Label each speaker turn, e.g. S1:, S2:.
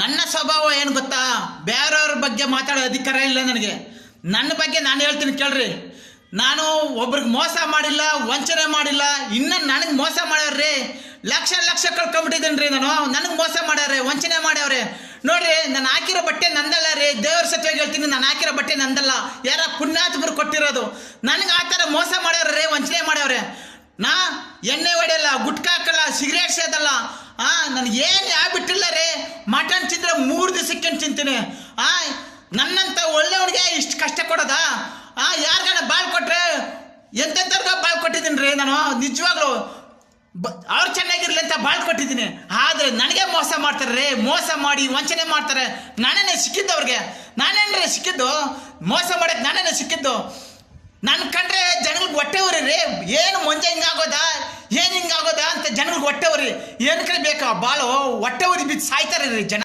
S1: ನನ್ನ ಸ್ವಭಾವ ಏನು ಗೊತ್ತಾ, ಬೇರೆಯವ್ರ ಬಗ್ಗೆ ಮಾತಾಡೋ ಅಧಿಕಾರ ಇಲ್ಲ ನನಗೆ. ನನ್ನ ಬಗ್ಗೆ ನಾನು ಹೇಳ್ತೀನಿ ಕೇಳ್ರಿ. ನಾನು ಒಬ್ರಿಗೆ ಮೋಸ ಮಾಡಿಲ್ಲ, ವಂಚನೆ ಮಾಡಿಲ್ಲ. ಇನ್ನು ನನಗೆ ಮೋಸ ಮಾಡ್ಯಾರ್ರಿ, ಲಕ್ಷ ಲಕ್ಷ ಕಳ್ಕೊಂಬಿಟ್ಟಿದ್ದೀನಿ ರೀ. ನನಗೆ ಮೋಸ ಮಾಡ್ಯಾರೆ, ವಂಚನೆ ಮಾಡ್ಯಾವ್ರೆ. ನೋಡ್ರಿ, ನಾನು ಹಾಕಿರೋ ಬಟ್ಟೆ ನಂದಲ್ಲ ರೀ, ದೇವ್ರ ಸತ್ಯವಾಗಿ ಹೇಳ್ತೀನಿ, ನಾನು ಹಾಕಿರೋ ಬಟ್ಟೆ ನಂದಲ್ಲ, ಯಾರ ಪುಣ್ಯಾತ್ಮರು ಕೊಟ್ಟಿರೋದು. ನನಗೆ ಆ ಥರ ಮೋಸ ಮಾಡ್ಯಾವ್ರೆ, ವಂಚನೆ ಮಾಡ್ಯಾವ್ರೆ. ನಾ ಎಣ್ಣೆ ಹೊಡೆಯಲ್ಲ, ಗುಟ್ಕಾ ಹಾಕಲ್ಲ, ಸಿಗರೇಟ್ ಸೇದಲ್ಲ. ನನಗೆ ಏನು ಆಗ್ಬಿಟ್ಟಿಲ್ಲ ರೀ. ಮಟನ್ ತಿಂದ್ರೆ 3 ದಿವಸಕ್ಕೆ ತಿಂತೀನಿ. ನನ್ನಂತ ಒಳ್ಳೆಯವ್ರಿಗೆ ಇಷ್ಟು ಕಷ್ಟ ಕೊಡೋದಾ? ಯಾರಿಗಾನ ಬಾಳ್ ಕೊಟ್ರೆ ಎಂತೆಂಥವ್ರಿಗ ಬಾಳ್ ಕೊಟ್ಟಿದ್ದೀನಿ ರೀ. ನಾನು ನಿಜವಾಗ್ಲು ಅವ್ರು ಚೆನ್ನಾಗಿರ್ಲಿ ಅಂತ ಬಾಳ್ ಕೊಟ್ಟಿದ್ದೀನಿ. ಆದರೆ ನನಗೆ ಮೋಸ ಮಾಡ್ತಾರೆ ರೀ, ಮೋಸ ಮಾಡಿ ವಂಚನೆ ಮಾಡ್ತಾರೆ. ನಾನೇನೇ ಸಿಕ್ಕಿದ್ದು ಅವ್ರಿಗೆ, ನಾನೇನ್ರಿ ಸಿಕ್ಕಿದ್ದು? ಮೋಸ ಮಾಡಕ್ಕೆ ನಾನೇನೇ ಸಿಕ್ಕಿದ್ದು. ನನ್ನ ಕಂಡ್ರೆ ಜನಗಳಿಗೆ ಹೊಟ್ಟೆ ಉರಿ ರೀ. ಏನು ಮುಂಜೆ ಹಿಂಗಾಗೋದಾ, ಏನು ಹಿಂಗಾಗೋದಾ ಅಂತ ಜನಗಳಿಗೆ ಹೊಟ್ಟೆ ಉರಿ. ಏನಕ್ಕೆ ಬೇಕಾ ಬಾಳು? ಹೊಟ್ಟೆ ಉರಿ ಬಿದ್ದು ಸಾಯ್ತಾರೆ ರೀ ಜನ.